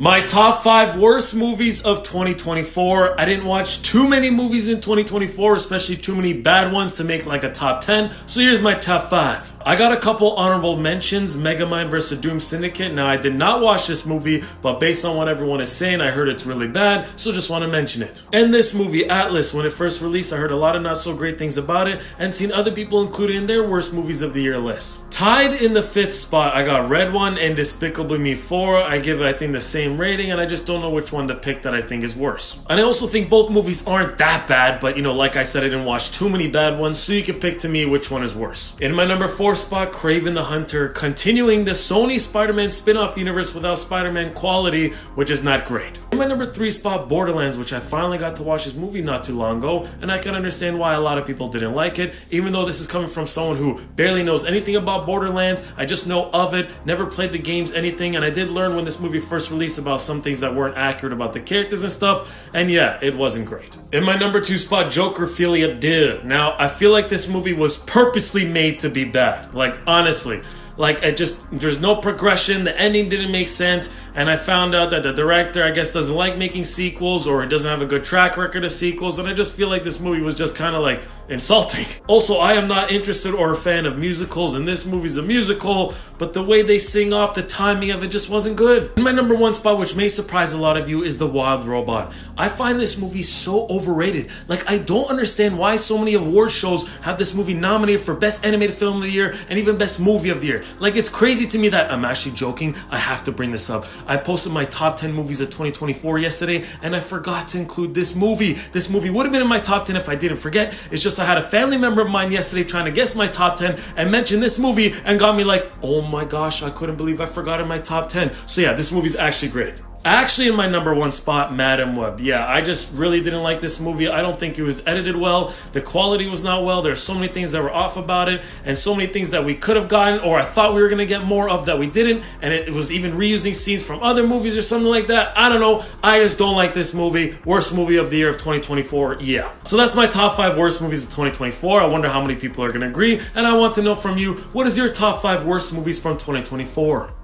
My top 5 worst movies of 2024. I didn't watch too many movies in 2024, especially too many bad ones to make like a top 10. So here's my top 5. I got a couple honorable mentions. Megamind vs. Doom Syndicate. Now I did not watch this movie, but based on what everyone is saying, I heard it's really bad, so just want to mention it. And this movie, Atlas, when it first released, I heard a lot of not so great things about it and seen other people include it in their worst movies of the year list. Tied in the 5th spot, I got Red One and Despicable Me 4. I give it, I think, the same rating, and I just don't know which one to pick that I think is worse. And I also think both movies aren't that bad, but like I said, I didn't watch too many bad ones, so you can pick to me which one is worse. In my number 4 spot, Craven the Hunter, continuing the Sony Spider-Man spin-off universe without Spider-Man quality, which is not great. In my number 3 spot, Borderlands, which I finally got to watch this movie not too long ago, and I can understand why a lot of people didn't like it, even though this is coming from someone who barely knows anything about Borderlands. I just know of it, never played the games, anything, and I did learn when this movie first released about some things that weren't accurate about the characters and stuff, and yeah, it wasn't great. In my number 2 spot, Joker Philia Duh. Now, I feel like this movie was purposely made to be bad. Like, honestly. Like, there's no progression, the ending didn't make sense, and I found out that the director, I guess, doesn't like making sequels, or he doesn't have a good track record of sequels, and I just feel like this movie was just kind of like insulting. Also, I am not interested or a fan of musicals, and this movie's a musical, but the way they sing off, the timing of it just wasn't good. In my number 1 spot, which may surprise a lot of you, is The Wild Robot. I find this movie so overrated. Like, I don't understand why so many award shows have this movie nominated for Best Animated Film of the Year and even Best Movie of the Year. Like, it's crazy to me that, I'm actually joking, I have to bring this up. I posted my top 10 movies of 2024 yesterday, and I forgot to include this movie. This movie would have been in my top 10 if I didn't forget. It's just I had a family member of mine yesterday trying to guess my top 10 and mention this movie and got me like, oh my gosh, I couldn't believe I forgot in my top 10. So yeah, this movie's actually great. Actually, in my number 1 spot, Madam Web. Yeah, I just really didn't like this movie. I don't think it was edited well. The quality was not well. There are so many things that were off about it, and so many things that we could have gotten, or I thought we were going to get more of that we didn't, and it was even reusing scenes from other movies or something like that. I don't know. I just don't like this movie. Worst movie of the year of 2024, yeah. So that's my top 5 worst movies of 2024. I wonder how many people are going to agree, and I want to know from you, what is your top 5 worst movies from 2024?